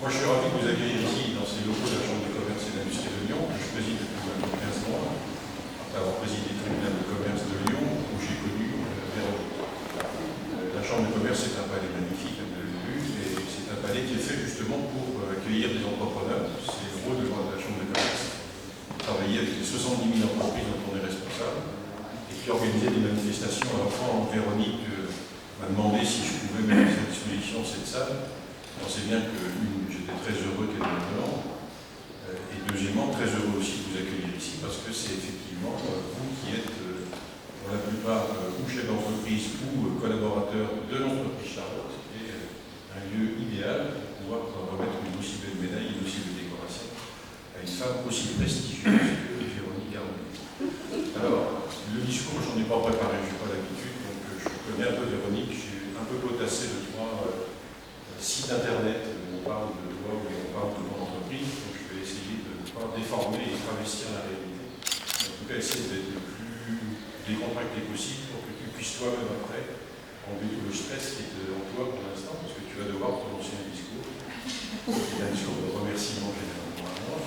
Moi, je suis ravi de vous accueillir ici dans ces locaux de la Chambre de commerce et d'industrie de Lyon, que je préside depuis maintenant 15 mois, après avoir présidé le tribunal de commerce de Lyon, où j'ai connu Véronique. La Chambre de commerce est un palais magnifique, comme vous l'avez vu, et c'est un palais qui est fait justement pour accueillir des entrepreneurs. C'est le rôle de la Chambre de commerce. Travailler avec les 70 000 entreprises dont on est responsable, et puis organiser des manifestations. Alors, quand Véronique m'a demandé si je pouvais mettre à disposition cette salle, on sait bien que j'étais très heureux qu'elle me demande, et deuxièmement, très heureux aussi de vous accueillir ici, parce que c'est effectivement vous qui êtes, pour la plupart, ou chef d'entreprise ou collaborateur de l'entreprise Charlotte, qui est un lieu idéal pour pouvoir remettre une aussi belle médaille, une aussi belle décoration à une femme aussi prestigieuse que Véronique Arnaud. Alors, le discours, j'en ai pas préparé, je n'ai pas l'habitude, donc je connais un peu Véronique, j'ai un peu potassé le trois sites internet où on parle de toi, où on parle de mon entreprise, donc je vais essayer de ne pas déformer et travestir la réalité. En tout cas, essayer d'être le plus décontracté possible pour que tu puisses toi-même après enlever tout le stress qui est en toi pour l'instant, parce que tu vas devoir prononcer un discours. C'est un discours de remerciement généralement à moi.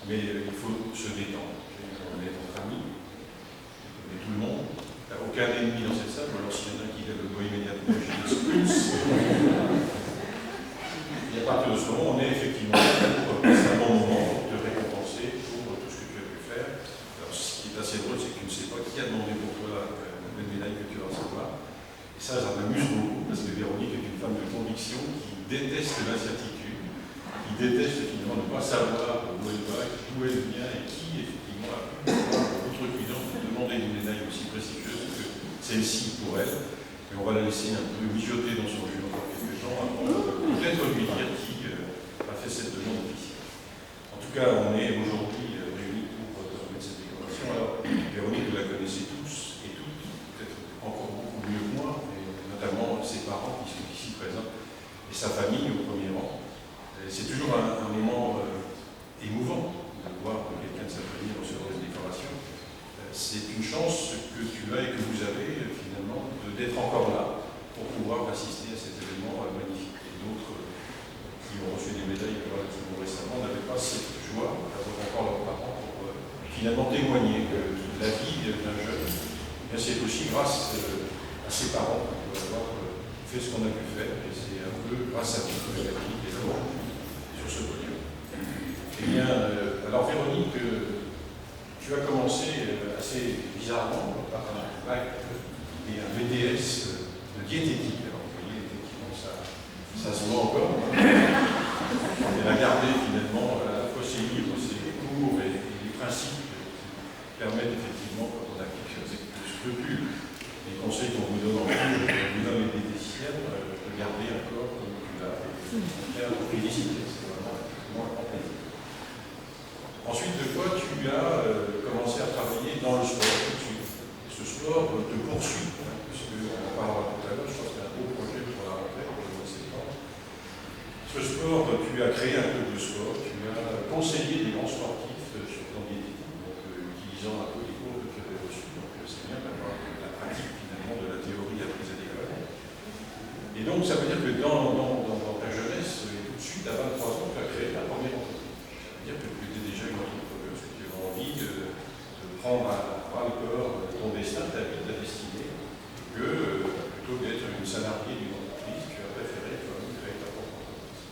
Mais il faut se détendre. On est entre amis, on est tout le monde. Il n'y a aucun ennemi dans cette salle, ou alors s'il y en a qui lève le doigt immédiatement, je l'expulse. Et à partir de ce moment, on est effectivement pour passer un bon moment, pour te récompenser pour tout ce que tu as pu faire. Alors, ce qui est assez drôle, c'est que tu ne sais pas qui a demandé pour toi la belle médaille que tu vas recevoir. Et ça m'amuse beaucoup, parce que Véronique est une femme de conviction qui déteste l'incertitude, qui déteste finalement ne pas savoir où elle va, d'où elle vient et qui effectivement a l'outrecuidance de demander une médaille aussi prestigieuse que celle-ci pour elle. Et on va la laisser un peu mijoter dans son jus encore quelques temps avant peut-être lui dire qui a fait cette demande officielle. En tout cas, on est aujourd'hui réunis pour remettre cette décoration. Alors, Véronique, vous la connaissez tous et toutes, peut-être encore beaucoup mieux que moi, mais notamment ses parents qui sont ici présents et sa famille au premier rang. C'est toujours un moment émouvant de voir quelqu'un de sa famille recevoir une décoration. C'est une chance que tu as et que vous avez finalement d'être encore là pour pouvoir assister à cet événement magnifique. Et d'autres qui ont reçu des médailles relativement récemment n'avaient pas cette joie d'avoir encore leurs parents pour finalement témoigner que la vie d'un jeune, c'est aussi grâce à ses parents qu'on peut avoir fait ce qu'on a pu faire. Et c'est un peu grâce à vous que la vie est là aujourd'hui sur ce podium. Eh bien, alors Véronique, tu as commencé assez bizarrement par un bac et un BTS de diététique. Alors, vous voyez, effectivement, ça se voit encore. Elle a gardé finalement à la fois ses livres, ses cours et les principes qui permettent effectivement, quand on applique avec scrupule les conseils qu'on vous donne en cours, vous nommez des diététiciennes, de garder encore comme tu l'as. Et on féliciter, c'est vraiment un grand plaisir. Ensuite de toi, tu as commencé à travailler dans le sport tout de suite. Et ce sport te poursuit, puisqu'on en parlera tout à l'heure, je pense qu'il y a un beau projet pour la rentrée, pour le mois de septembre. Ce sport, tu as créé un club de sport, tu as conseillé des grands sportifs sur ton diététique, donc utilisant un peu les cours que tu avais reçus. Donc c'est bien d'avoir la pratique finalement de la théorie apprise à l'école. Et donc ça veut dire que dans ta jeunesse, tout de suite, à 23 ans, tu as créé ta première entreprise. Dire que tu étais déjà une entrepreneuse, que tu avais envie de prendre à bras le corps ton destin, ta vie, ta destinée, que plutôt d'être une salariée d'une entreprise, tu as préféré quand même créer ta propre entreprise.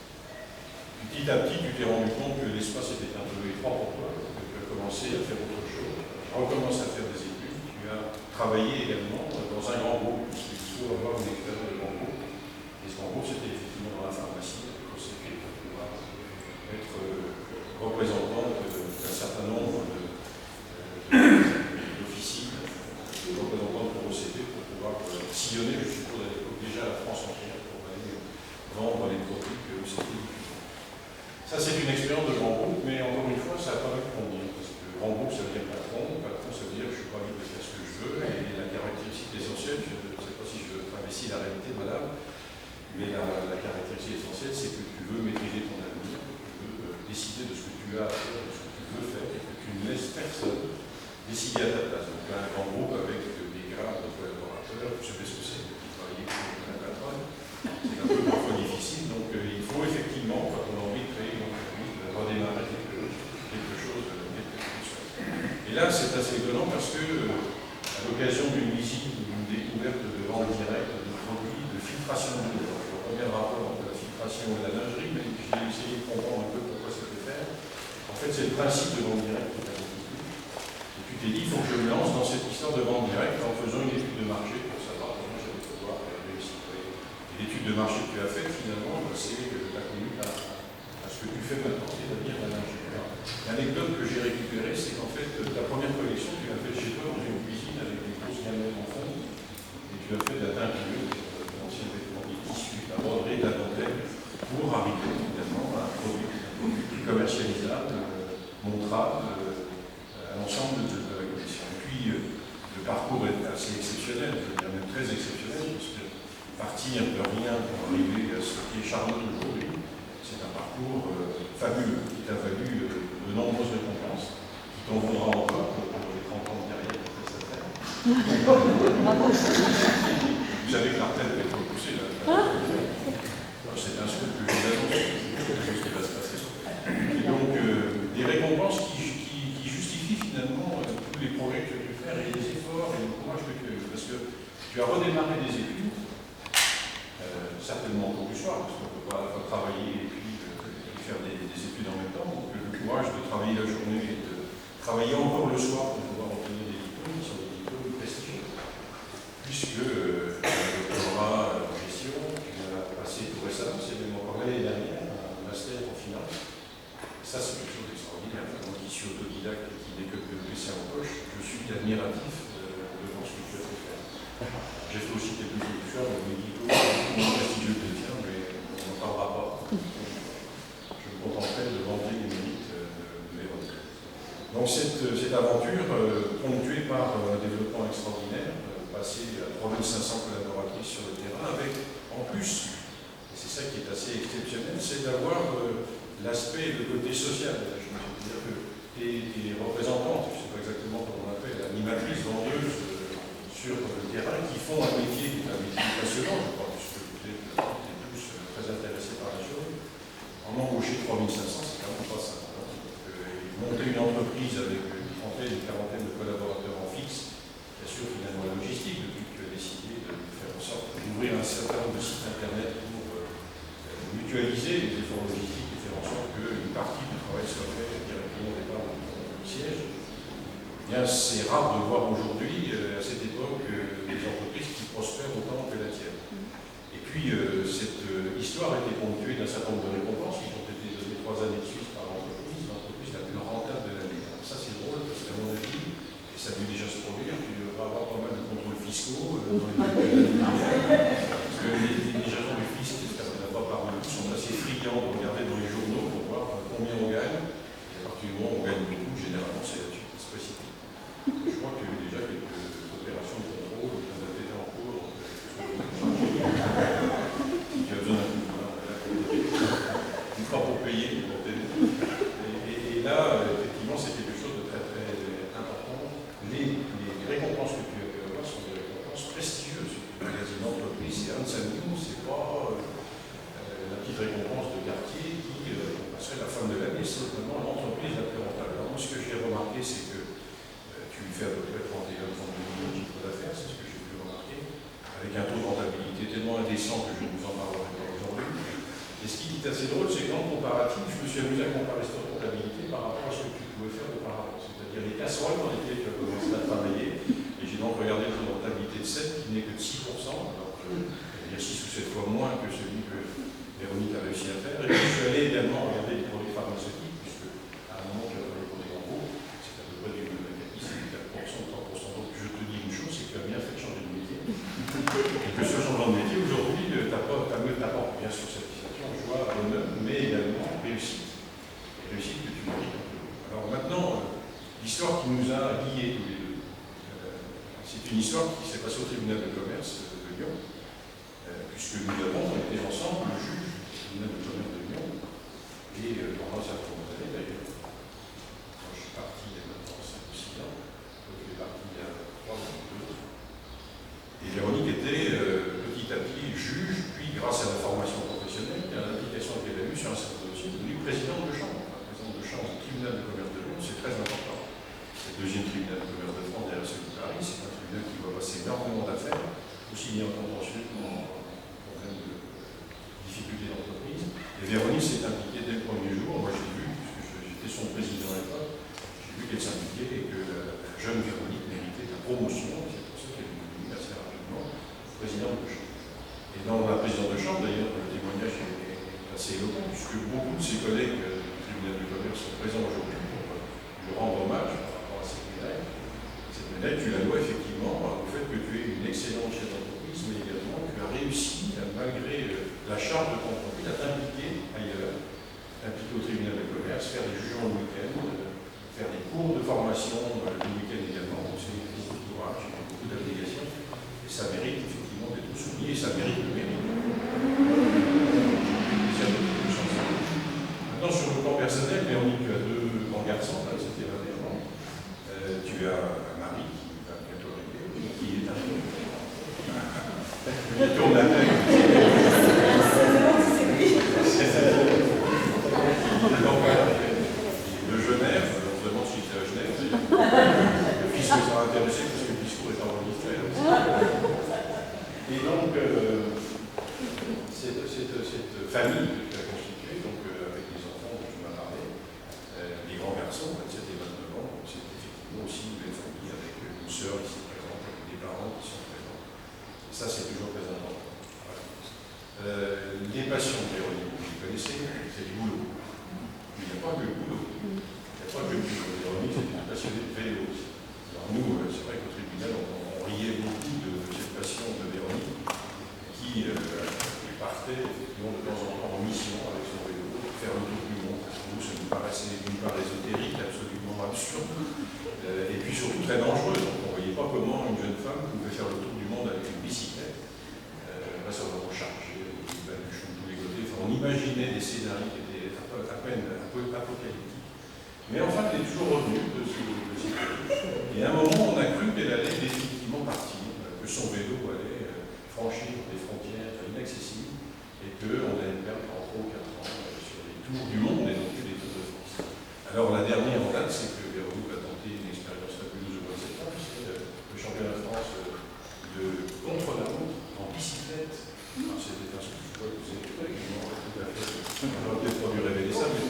Petit à petit, tu t'es rendu compte que l'espace était un peu étroit pour toi, que tu as commencé à faire autre chose, recommences à faire des études, tu as travaillé également dans un grand groupe, puisqu'il faut avoir une expérience de grand groupe. Et ce grand groupe, c'était effectivement dans la pharmacie, avec Conseil pour pouvoir être représentant d'un certain nombre d'officines, représentants pour OCP pour pouvoir sillonner, je suppose à l'époque déjà la France entière pour aller vendre les produits que OCP diffusait. Ça c'est une expérience de grand groupe, mais encore une fois ça n'a pas pu convenir, parce que grand groupe ça veut dire patron ça veut dire que je ne suis pas libre de faire ce que je veux, et la caractéristique essentielle, je ne sais pas si je travestis la réalité madame, mais la caractéristique essentielle c'est que tu veux maîtriser ton avenir, décider de ce que tu as à faire, de ce que tu veux faire, et que tu ne laisses personne décider à ta place. Donc un grand groupe avec des grades de collaborateurs, je sais pas ce que c'est, qui travaillait pour l'occasion d'une visite ou d'une découverte de vente directe de produits de filtration d'eau. Je vois pas bien le rapport entre la filtration et la lingerie, mais j'ai essayé de comprendre un peu pourquoi ça peut faire. En fait, c'est le principe de vente directe qui est agriculture. Et tu t'es dit, il faut que je me lance dans cette histoire de vente directe en faisant une étude de marché pour savoir comment j'allais pouvoir réussir. Et l'étude de marché que tu as faite, finalement, c'est que tu as connu à ce que tu fais maintenant, c'est-à-dire la lingerie. L'anecdote que j'ai récupérée, c'est qu'en fait, ta première collection, tu l'as faite chez toi dans une cuisine avec des grosses gamelles en fond, et tu as fait de la teinture, d'anciens vêtements, des tissus, de la broderie, de la dentelle, pour arriver évidemment à un produit plus commercialisable, montrable, à l'ensemble de la collection. Et puis, le parcours est assez exceptionnel, je dirais même très exceptionnel, parce que partir de rien pour arriver à ce qui est Charlotte aujourd'hui, c'est un parcours fabuleux, qui t'a valu de nombreuses récompenses, qui t'en vaudra encore pour les 30 ans de carrière de prestataire. Vous savez que la retraite va être repoussée là. C'est un scoop que je vous annonce, c'est quelque chose qui va se passer. Et donc, des récompenses qui justifient finalement tous les projets que tu veux faire et les efforts et le courage que tu as eu. Parce que tu as redémarré des études, certainement pour du soir, parce qu'on ne peut pas travailler et puis faire des études en même temps. Donc, le courage de travailler la journée et de travailler encore le soir pour pouvoir obtenir des diplômes qui sont des diplômes prestigieux. Puisque tu as un doctorat en gestion, tu as passé tout récemment, c'est même encore l'année dernière, un master en finance. Ça, c'est quelque chose d'extraordinaire. Moi qui suis autodidacte et qui n'ai que le PC en poche, je suis admiratif devant ce que tu as fait faire. J'ai fait aussi quelques autres choses médicaux, prestigieux que le tien, mais on n'en parlera pas. Je me contenterai de vanter les mérites de Véronique. Donc cette aventure, ponctuée par un développement extraordinaire, passé à 3500 collaboratrices sur le terrain, avec en plus, et c'est ça qui est assez exceptionnel, c'est d'avoir l'aspect, le côté social. Je veux dire que tes représentantes, je ne sais pas exactement comment on appelle, animatrices, vendeuses sur le terrain, qui font un métier qui est un métier passionnant, je crois, puisque vous êtes tous très intéressés par la chose. En embaucher 3500, c'est quand même pas simple. Monter une entreprise avec une trentaine, une quarantaine de collaborateurs en fixe, qui assure finalement la logistique, depuis que tu as décidé de faire en sorte d'ouvrir un certain nombre de sites internet pour mutualiser les efforts logistiques et faire en sorte qu'une partie du travail soit faite directement au départ du siège. Bien, c'est rare de voir aujourd'hui, à cette époque, des entreprises qui prospèrent autant que la tienne. Et puis, cette histoire a été ponctuée d'un certain nombre de récompenses qui ont été données 3 années de suite par l'entreprise la plus rentable de l'année. Ça, c'est drôle parce qu'à mon avis, et ça a dû déjà se produire, tu devras avoir pas mal de contrôles fiscaux dans les parce que les agents du fisc, ça ne va pas parler, sont assez friands de regarder dans les journaux pour voir combien on gagne. Et à partir du moment où on gagne beaucoup, généralement, c'est là-dessus qui se précipite. Je crois qu'il y a eu déjà quelques opérations de contrôle, qui ont été en cours. Si tu as besoin d'un coup de main, une fois pour payer, pour t'aider. Et là, effectivement, c'est quelque chose de très très important. Les récompenses que tu as pu avoir sont des récompenses prestigieuses. Le magazine d'entreprise, c'est un de sa nous, c'est pas la petite récompense de quartier qui passerait la fin de l'année, c'est vraiment l'entreprise la plus rentable. Alors moi, ce que j'ai remarqué, c'est que tu fais à peu près 31-32 millions de chiffre d'affaires, c'est ce que j'ai pu remarquer, avec un taux de rentabilité tellement indécent que je ne vous en parlerai pas aujourd'hui. Et ce qui est assez drôle, c'est que dans le comparatif, je me suis amusé à comparer cette rentabilité par rapport à ce que tu pouvais faire auparavant. C'est-à-dire les casseroles dans lesquelles tu as commencé à travailler. Et j'ai donc regardé une rentabilité de 7 qui n'est que de 6%. Alors, il y a 6 ou 7 fois moins que celui que Véronique a réussi à faire. Et puis, je suis allé également regarder les produits pharmaceutiques, puisque à un moment, tu as travaillé pour des grands groupes, c'est à peu près du mécanisme, c'est 4% ou 3%. Donc, je te dis une chose, c'est que tu as bien fait de changer de métier. Et que ce changement de métier, aujourd'hui, t'apporte bien sûr satisfaction, joie, bonheur, mais également réussite. Et réussite que tu mérites un peu. Alors maintenant, l'histoire qui nous a liés tous les deux, c'est une histoire qui s'est passée au tribunal de commerce de Lyon, puisque nous avons été ensemble le juge du tribunal de commerce de Lyon, et pendant un certain nombre d'années d'ailleurs. Moi, je suis parti il y a maintenant 5 ou 6 ans, donc je suis parti il y a 3 ans ou 2 ans. Et Véronique était petit à petit juge, puis grâce à la formation professionnelle et à l'implication qu'elle a eue sur un certain dossier, devenue présidente de chambre. La présidente de chambre du tribunal de commerce de Lyon, c'est très important. C'est le 2e tribunal de commerce de France derrière celui de Paris, c'est un tribunal qui signé un contentieux pour problème de difficulté d'entreprise. Et Véronique s'est impliquée dès le premier jour. Moi, j'ai vu, puisque j'étais son président à l'époque, j'ai vu qu'elle s'impliquait et que la jeune Véronique méritait la promotion. C'est pour ça qu'elle est devenue assez rapidement présidente de chambre. Et dans la présidente de chambre, d'ailleurs, le témoignage est assez éloquent, puisque beaucoup de ses collègues du tribunal de commerce sont présents aujourd'hui pour lui rendre hommage par rapport à cette médaille. Cette médaille, tu la dois effectivement au fait que tu es une excellente chef d'entreprise, mais également que tu as réussi, malgré la charge de ton entreprise, à t'impliquer ailleurs, t'impliquer au tribunal de commerce, faire des jugements le week-end, faire des cours de formation le week-end également. Donc c'est une visite de courage, beaucoup d'abnégation, et ça mérite effectivement d'être souligné, et ça mérite le mérite. Maintenant, sur le plan personnel, Véronique, tu as deux grands garçons, là, c'était l'un des grands. Tu as un mari qui va bientôt arriver, qui est un peu. Il tourne la tête. Donc voilà, de Genève, on se demande s'il était à Genève. Le fisc sera intéressé parce que le discours est enregistré. Et donc, cette famille que tu as constituée, donc avec les enfants dont tu m'as parlé, les grands garçons, 27 et 29 ans, donc c'est effectivement aussi une belle famille avec une sœur ici présente, avec des parents qui sont présents. Et ça, c'est toujours très important. Voilà. Les passions, Véronique, vous les connaissez, c'est du boulot. Mais il n'y a pas que le boulot. Il n'y a pas que le boulot. Véronique, c'est une passionnée de vélo. Alors nous, c'est vrai qu'au tribunal, on riait beaucoup de cette passion de Véronique qui partait effectivement de temps en temps en mission avec son vélo, faire le tour du monde. Nous, ça nous paraissait d'une part ésotérique, absolument absurde, et puis surtout très dangereux. Donc on ne voyait pas comment une jeune femme pouvait faire le tour du monde avec une bicyclette. Là, ça va recharger, des baluchons de tous les côtés. Enfin, on imaginait des scénarios qui étaient à peine un peu apocalyptiques. Mais enfin, elle est toujours revenue de ces choses. Et à un moment, on a cru qu'elle allait définitivement partir, que son vélo allait franchir des frontières inaccessibles et qu'on allait perdre en 3 ou 4 ans sur les tours du monde et non plus les Tours de France. Alors la dernière en date, c'est que Véronique a tenté une expérience fabuleuse au mois de septembre, c'est le championnat de France de contre-la-montre en bicyclette. C'était un truc que vous avez fait, tout à fait. On aurait peut-être pas dû révéler ça, mais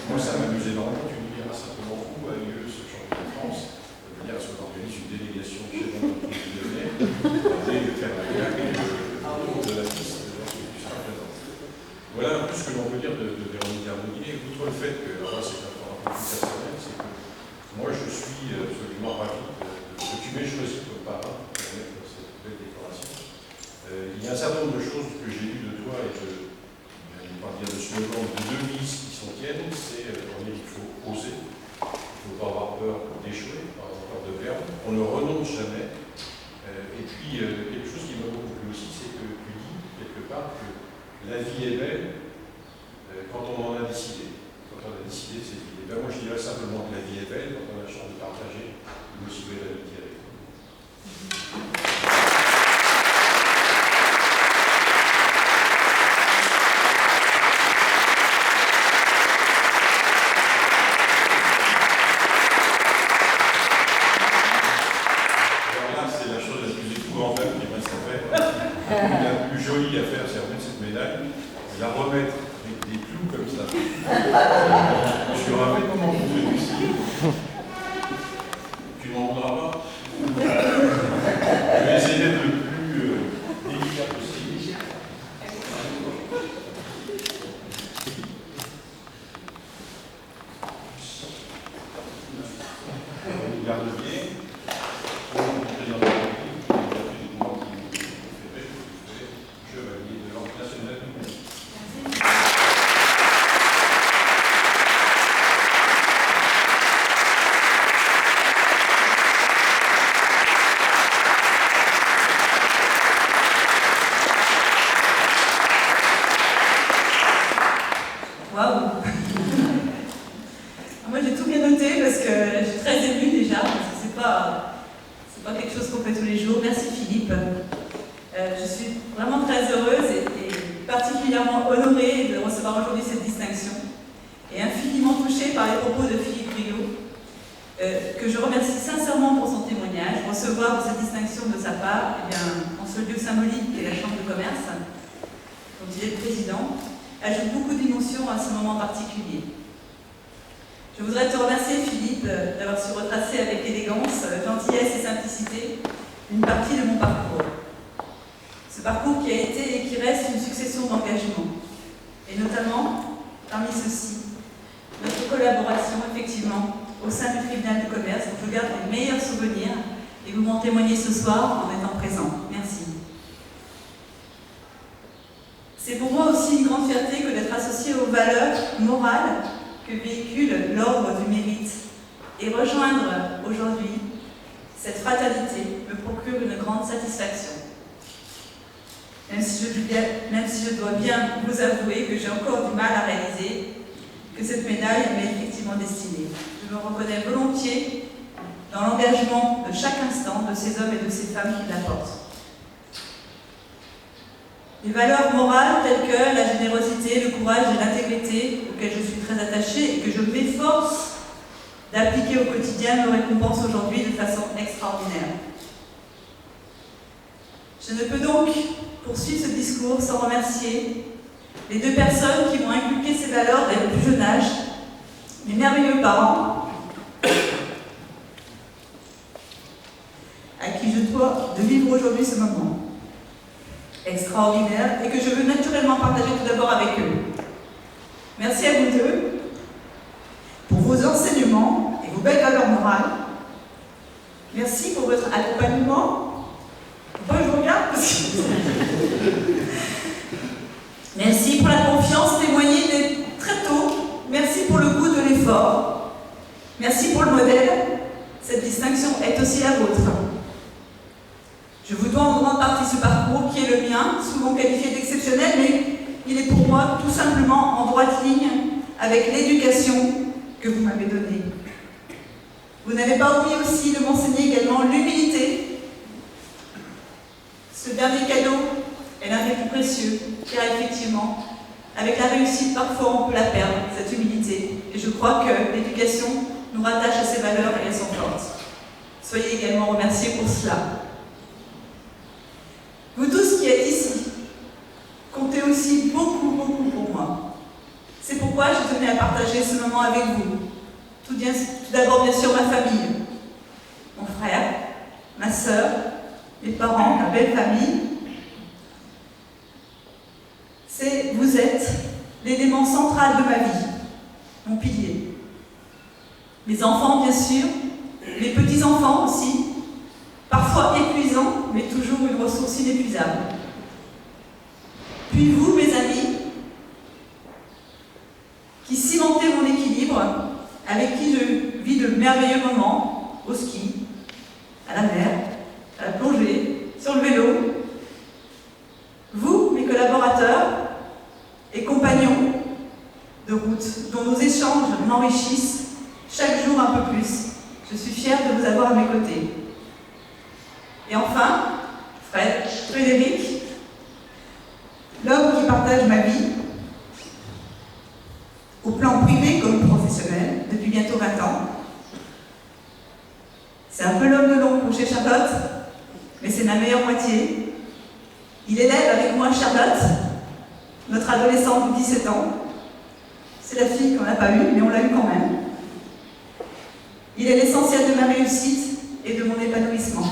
moi ça m'amusait énormément. Tu me diras simplement où a lieu ce championnat de France. Dire à ce qu'on organise une délégation chez l'entreprise du Lyonnais, de faire un gag autour de la piste lorsque tu seras présent. Voilà un peu ce que l'on peut dire de Véronique Garnier. Outre le fait que, alors là c'est un peu plus personnel, c'est que moi je suis absolument ravi que tu m'aies choisi comme parrain pour mettre cette belle décoration. Il y a un certain nombre de choses que j'ai lues de toi et de, je ne vais pas dire de slogan, de devises qui sont tiennes, c'est il faut oser, il ne faut pas avoir peur d'échouer, pas avoir peur de perdre, on ne renonce jamais. Et puis quelque chose qui m'a beaucoup plu aussi, c'est que tu dis quelque part que la vie est belle quand on en a décidé. Quand on a décidé de cette vie. Ben, moi je dirais simplement que la vie est belle quand on a la chance de partager une aussi belle amitié avec vous. La plus jolie à faire, c'est remettre cette médaille, la remettre avec des clous comme ça. Je suis rappelé comment vous faites ici. Tu ne m'en voudras pas. Je vais essayer d'être le plus délicat possible. Garde bien. Moi j'ai tout bien noté parce que je suis très émue déjà, parce que c'est pas quelque chose qu'on fait tous les jours. Merci Philippe. Je suis vraiment très heureuse et particulièrement honorée de recevoir aujourd'hui cette distinction et infiniment touchée par les propos de Philippe Briot, que je remercie sincèrement pour son témoignage. recevoir cette distinction de sa part, eh bien, en ce lieu symbolique qu'est la Chambre de commerce, dont il est le président, ajoute beaucoup d'émotions à ce moment particulier. Je voudrais te remercier, Philippe, d'avoir su retracer avec élégance, gentillesse et simplicité une partie de mon parcours. Ce parcours qui a été et qui reste une succession d'engagements. Et notamment, parmi ceux-ci, notre collaboration, effectivement, au sein du tribunal de commerce, dont je garde les meilleurs souvenirs et vous m'en témoignez ce soir en étant présent. Merci. C'est pour moi aussi une grande fierté que d'être associée aux valeurs morales que véhicule l'ordre du mérite. Et rejoindre aujourd'hui cette fraternité me procure une grande satisfaction. Même si je dois bien vous avouer que j'ai encore du mal à réaliser que cette médaille m'est effectivement destinée. Je me reconnais volontiers dans l'engagement de chaque instant de ces hommes et de ces femmes qui la portent. Des valeurs morales telles que la générosité, le courage et l'intégrité, auxquelles je suis très attachée et que je m'efforce d'appliquer au quotidien, me récompensent aujourd'hui de façon extraordinaire. Je ne peux donc poursuivre ce discours sans remercier les deux personnes qui m'ont inculqué ces valeurs dès le plus jeune âge, mes merveilleux parents, à qui je dois de vivre aujourd'hui ce moment extraordinaire et que je veux naturellement partager tout d'abord avec eux. Merci à vous deux pour vos enseignements et vos belles valeurs morales. Merci pour votre accompagnement. Pourquoi je vous regarde? Merci pour la confiance témoignée très tôt. Merci pour le goût de l'effort. Merci pour le modèle. Cette distinction est aussi la vôtre. Je vous dois en grande partie ce parcours qui est le mien, souvent qualifié d'exceptionnel, mais il est pour moi tout simplement en droite ligne avec l'éducation que vous m'avez donnée. Vous n'avez pas oublié aussi de m'enseigner également l'humilité. Ce dernier cadeau est l'un des plus précieux, car effectivement, avec la réussite, parfois on peut la perdre, cette humilité. Et je crois que l'éducation nous rattache à ces valeurs et elles sont fortes. Soyez également remerciés pour cela. Vous tous qui êtes ici, comptez aussi beaucoup, beaucoup pour moi. C'est pourquoi je tenais à partager ce moment avec vous. Tout d'abord, bien sûr, ma famille, mon frère, ma sœur, mes parents, ma belle famille. Vous êtes l'élément central de ma vie, mon pilier. Mes enfants, bien sûr, mes petits-enfants aussi, parfois épuisants, mais toujours une ressource inépuisable. Puis vous, mes amis, qui cimentez mon équilibre, avec qui je vis de merveilleux moments, au ski, à la mer, à la plongée, sur le vélo. Vous, mes collaborateurs et compagnons de route, dont nos échanges m'enrichissent chaque jour un peu plus. Je suis fière de vous avoir à mes côtés. Et enfin, Frédéric, l'homme qui partage ma vie, au plan privé comme professionnel, depuis bientôt 20 ans. C'est un peu l'homme de l'ombre chez Charlotte, mais c'est ma meilleure moitié. Il élève avec moi Charlotte, notre adolescente de 17 ans. C'est la fille qu'on n'a pas eue, mais on l'a eue quand même. Il est l'essentiel de ma réussite et de mon épanouissement.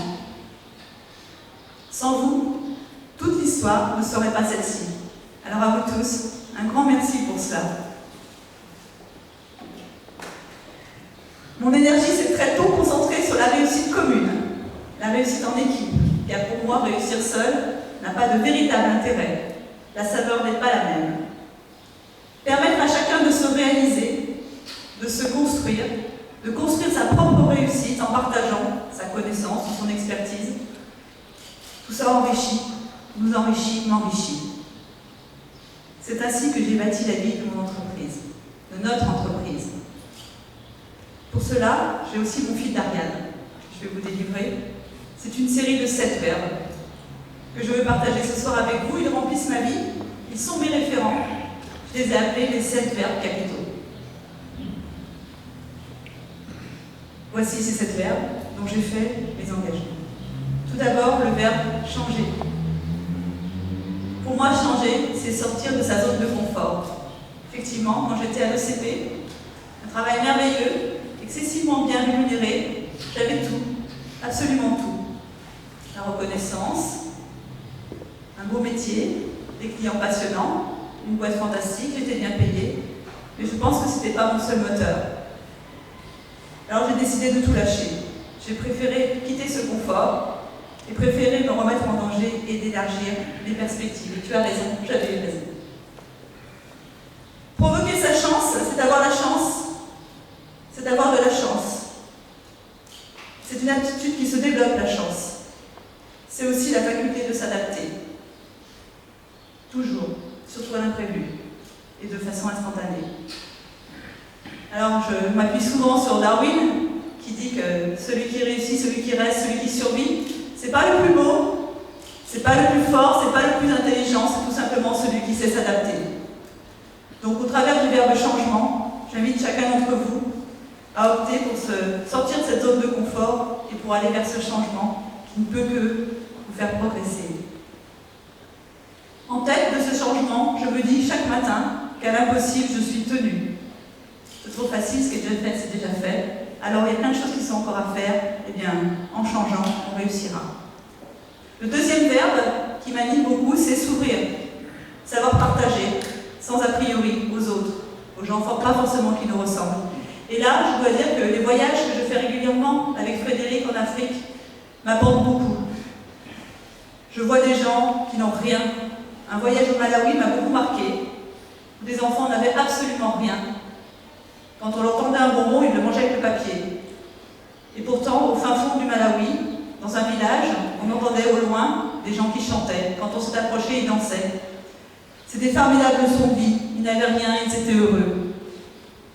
Sans vous, toute l'histoire ne serait pas celle-ci. Alors à vous tous, un grand merci pour cela. Mon énergie s'est très tôt concentrée sur la réussite commune, la réussite en équipe, car pour moi, réussir seul n'a pas de véritable intérêt. La saveur n'est pas la même. Permettre à chacun de se réaliser, de se construire, de construire sa propre réussite en partageant sa connaissance ou son expertise, tout ça enrichit, nous enrichit, m'enrichit. C'est ainsi que j'ai bâti la vie de mon entreprise, de notre entreprise. Pour cela, j'ai aussi mon fil d'Ariane. Je vais vous délivrer. C'est une série de 7 verbes que je veux partager ce soir avec vous. Ils remplissent ma vie. Ils sont mes référents. Je les ai appelés les 7 verbes capitaux. Voici ces 7 verbes dont j'ai fait mes engagements. Tout d'abord, le verbe changer. Pour moi, changer, c'est sortir de sa zone de confort. Effectivement, quand j'étais à l'ECP, un travail merveilleux, excessivement bien rémunéré, j'avais tout, absolument tout. La reconnaissance, un beau métier, des clients passionnants, une boîte fantastique, j'étais bien payée, mais je pense que ce n'était pas mon seul moteur. Alors j'ai décidé de tout lâcher. J'ai préféré quitter ce confort et préféré me remettre en danger et d'élargir les perspectives. Et tu as raison, j'avais eu raison. Provoquer sa chance, c'est avoir la chance, c'est d'avoir de la chance. C'est une aptitude qui se développe, la chance. C'est aussi la faculté de s'adapter. Toujours, surtout à l'imprévu, et de façon instantanée. Alors, je m'appuie souvent sur Darwin, qui dit que celui qui réussit, celui qui reste, celui qui survit, c'est pas le plus beau, c'est pas le plus fort, c'est pas le plus intelligent, c'est tout simplement celui qui sait s'adapter. Donc, au travers du verbe changement, j'invite chacun d'entre vous à opter pour sortir de cette zone de confort et pour aller vers ce changement qui ne peut que vous faire progresser. En tête de ce changement, je me dis chaque matin qu'à l'impossible, je suis tenue. C'est trop facile, ce qui est déjà fait, c'est déjà fait. Alors il y a plein de choses qui sont encore à faire. Eh bien, en changeant, on réussira. Le deuxième verbe qui m'anime beaucoup, c'est s'ouvrir. Savoir partager, sans a priori, aux autres, aux gens pas forcément qui nous ressemblent. Et là, je dois dire que les voyages que je fais régulièrement avec Frédéric en Afrique m'apportent beaucoup. Je vois des gens qui n'ont rien. Un voyage au Malawi m'a beaucoup marqué. Des enfants n'avaient absolument rien. Quand on leur tendait un bonbon, ils le mangeaient avec le papier. Et pourtant, au fin fond du Malawi, dans un village, on entendait au loin des gens qui chantaient. Quand on s'est approché, ils dansaient. C'était formidable leçon de vie. Ils n'avaient rien, ils étaient heureux.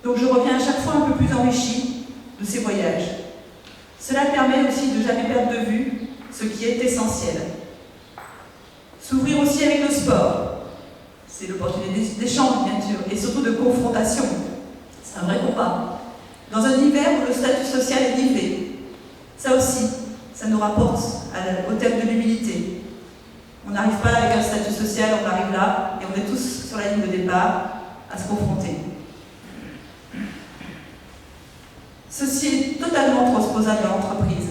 Donc je reviens à chaque fois un peu plus enrichi de ces voyages. Cela permet aussi de ne jamais perdre de vue ce qui est essentiel. S'ouvrir aussi avec le sport. C'est l'opportunité d'échange, bien sûr, et surtout de confrontation. C'est un vrai combat. Dans un univers où le statut social est nivelé, ça aussi, ça nous rapporte au thème de l'humilité. On n'arrive pas avec un statut social, on arrive là, et on est tous sur la ligne de départ à se confronter. Ceci est totalement transposable à l'entreprise.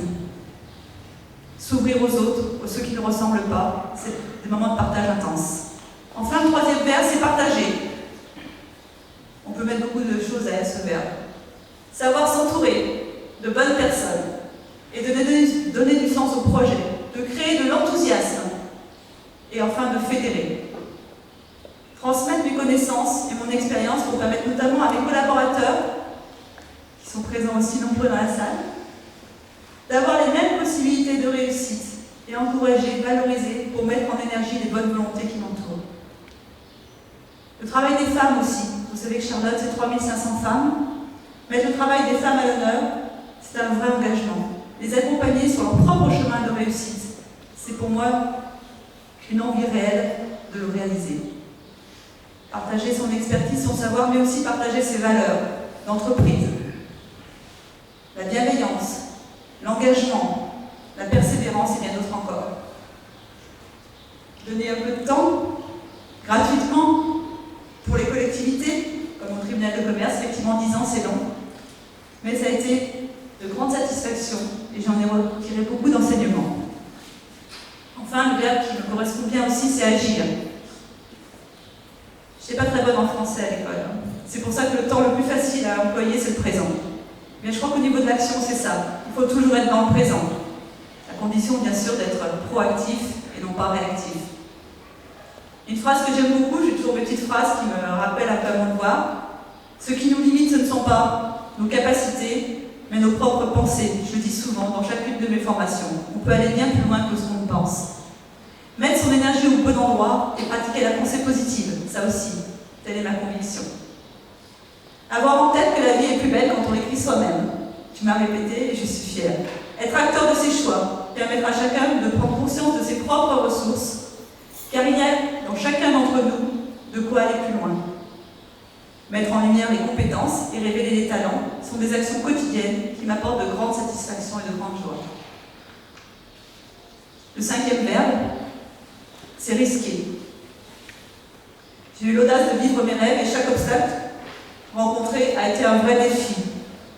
S'ouvrir aux autres, aux ceux qui ne ressemblent pas, c'est des moments de partage intense. Enfin, le troisième verbe, c'est partager. On peut mettre beaucoup de choses à ce verbe. Savoir s'entourer de bonnes personnes et de donner du sens au projet, de créer de l'enthousiasme et enfin de fédérer. Transmettre mes connaissances et mon expérience pour permettre notamment à mes collaborateurs, qui sont présents aussi nombreux dans la salle, d'avoir les mêmes possibilités de réussite et encourager, valoriser pour mettre en énergie les bonnes volontés qui m'entourent. Le travail des femmes aussi. Vous savez que Charlotte, c'est 3500 femmes. Mettre le travail des femmes à l'honneur, c'est un vrai engagement. Les accompagner sur leur propre chemin de réussite, c'est pour moi une envie réelle de le réaliser. Partager son expertise, son savoir, mais aussi partager ses valeurs d'entreprise. La bienveillance, l'engagement, la persévérance et bien d'autres encore. Donner un peu de temps, gratuitement, pour les collectivités, comme au tribunal de commerce, effectivement 10 ans c'est long, mais ça a été de grande satisfaction et j'en ai retiré beaucoup d'enseignements. Enfin, le verbe qui me correspond bien aussi, c'est agir. Je n'étais pas très bonne en français à l'école. C'est pour ça que le temps le plus facile à employer, c'est le présent. Mais je crois qu'au niveau de l'action, c'est ça. Il faut toujours être dans le présent. À condition, bien sûr, d'être proactif et non pas réactif. Une phrase que j'aime beaucoup, j'ai toujours mes petites phrases qui me rappellent un peu à mon devoir. Ce qui nous limite, ce ne sont pas nos capacités, mais nos propres pensées. Je le dis souvent dans chacune de mes formations. On peut aller bien plus loin que ce qu'on pense. Mettre son énergie au bon endroit et pratiquer la pensée positive, ça aussi, telle est ma conviction. Avoir en tête que la vie est plus belle quand on l'écrit soi-même. Tu m'as répété et je suis fière. Être acteur de ses choix, permettre à chacun de prendre conscience de ses propres ressources, car il y a dans chacun d'entre nous de quoi aller plus loin. Mettre en lumière les compétences et révéler les talents sont des actions quotidiennes qui m'apportent de grandes satisfactions et de grandes joies. Le 5e verbe, c'est risquer. J'ai eu l'audace de vivre mes rêves et chaque obstacle rencontré a été un vrai défi.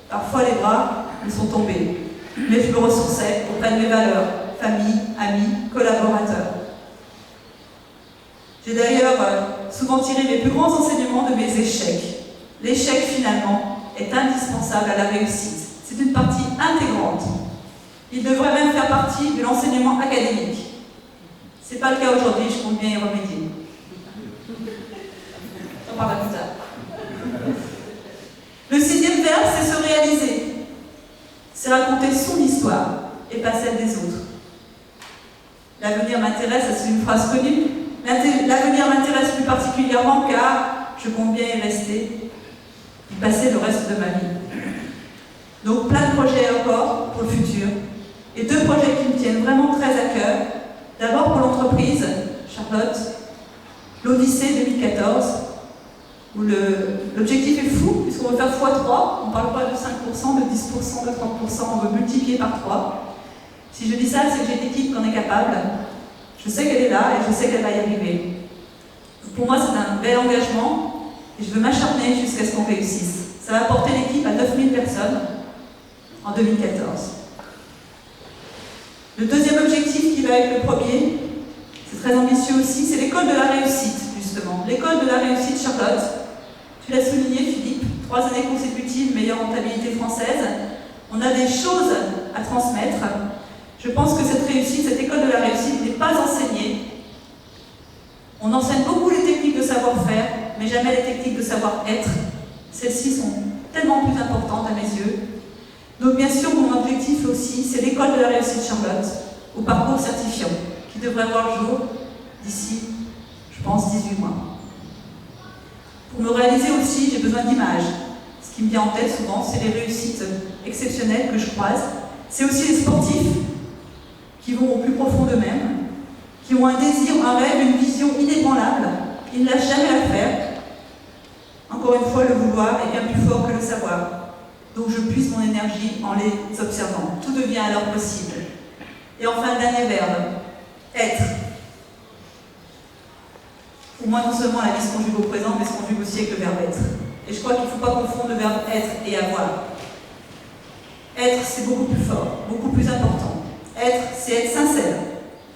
Parfois les bras me sont tombés, mais je me ressourçais auprès de mes valeurs, famille, amis, collaborateurs. J'ai d'ailleurs souvent tiré mes plus grands enseignements de mes échecs. L'échec, finalement, est indispensable à la réussite. C'est une partie intégrante. Il devrait même faire partie de l'enseignement académique. Ce n'est pas le cas aujourd'hui, je compte bien y remédier. On parlera plus tard. Le 6e verbe, c'est se réaliser. C'est raconter son histoire et pas celle des autres. L'avenir m'intéresse, c'est une phrase connue. L'avenir m'intéresse plus particulièrement car je compte bien y rester, y passer le reste de ma vie. Donc plein de projets encore pour le futur. Et 2 projets qui me tiennent vraiment très à cœur. D'abord pour l'entreprise, Charlotte, l'Odyssée 2014, où l'objectif est fou, puisqu'on veut faire x3, on ne parle pas de 5%, de 10%, de 30%, on veut multiplier par 3. Si je dis ça, c'est que j'ai une équipe qui en est capable. Je sais qu'elle est là et je sais qu'elle va y arriver. Pour moi, c'est un bel engagement et je veux m'acharner jusqu'à ce qu'on réussisse. Ça va porter l'équipe à 9000 personnes en 2014. Le 2e objectif qui va être le premier, c'est très ambitieux aussi, c'est l'école de la réussite, justement. L'école de la réussite, Charlotte, tu l'as souligné, Philippe, 3 années consécutives, meilleure rentabilité française. On a des choses à transmettre. Je pense que cette réussite, cette école de la réussite n'est pas enseignée. On enseigne beaucoup les techniques de savoir-faire, mais jamais les techniques de savoir-être. Celles-ci sont tellement plus importantes à mes yeux. Donc bien sûr, mon objectif aussi, c'est l'école de la réussite Charlotte, au parcours certifiant, qui devrait voir le jour d'ici, je pense, 18 mois. Pour me réaliser aussi, j'ai besoin d'images. Ce qui me vient en tête souvent, c'est les réussites exceptionnelles que je croise. C'est aussi les sportifs qui vont au plus profond d'eux-mêmes, qui ont un désir, un rêve, une vision inébranlable. Ils ne lâchent jamais à faire. Encore une fois, le vouloir est bien plus fort que le savoir. Donc je puise mon énergie en les observant. Tout devient alors possible. Et enfin, le dernier verbe, être. Pour moi, non seulement la vie se conjugue au présent, mais se conjugue aussi avec le verbe être. Et je crois qu'il ne faut pas confondre le verbe être et avoir. Être, c'est beaucoup plus fort, beaucoup plus important. Être, c'est être sincère.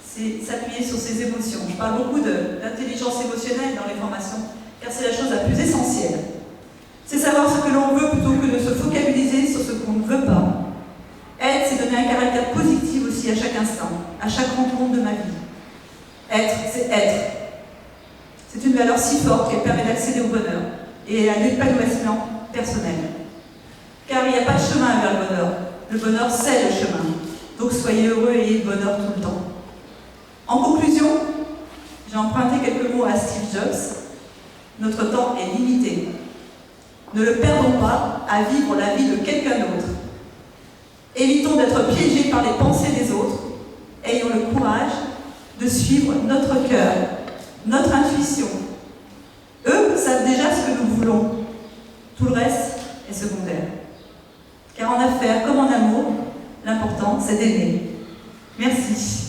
C'est s'appuyer sur ses émotions. Je parle beaucoup d'intelligence émotionnelle dans les formations, car c'est la chose la plus essentielle. C'est savoir ce que l'on veut plutôt que de se focaliser sur ce qu'on ne veut pas. Être, c'est donner un caractère positif aussi à chaque instant, à chaque rencontre de ma vie. Être, c'est être. C'est une valeur si forte qu'elle permet d'accéder au bonheur et à l'épanouissement personnel. Car il n'y a pas de chemin vers le bonheur. Le bonheur, c'est le chemin. Donc soyez heureux et ayez le bonheur tout le temps. En conclusion, j'ai emprunté quelques mots à Steve Jobs. Notre temps est limité. Ne le perdons pas à vivre la vie de quelqu'un d'autre. Évitons d'être piégés par les pensées des autres. Ayons le courage de suivre notre cœur, notre intuition. Eux savent déjà ce que nous voulons. Tout le reste est secondaire. Car en affaires comme en amour, l'important c'est d'aimer. Merci.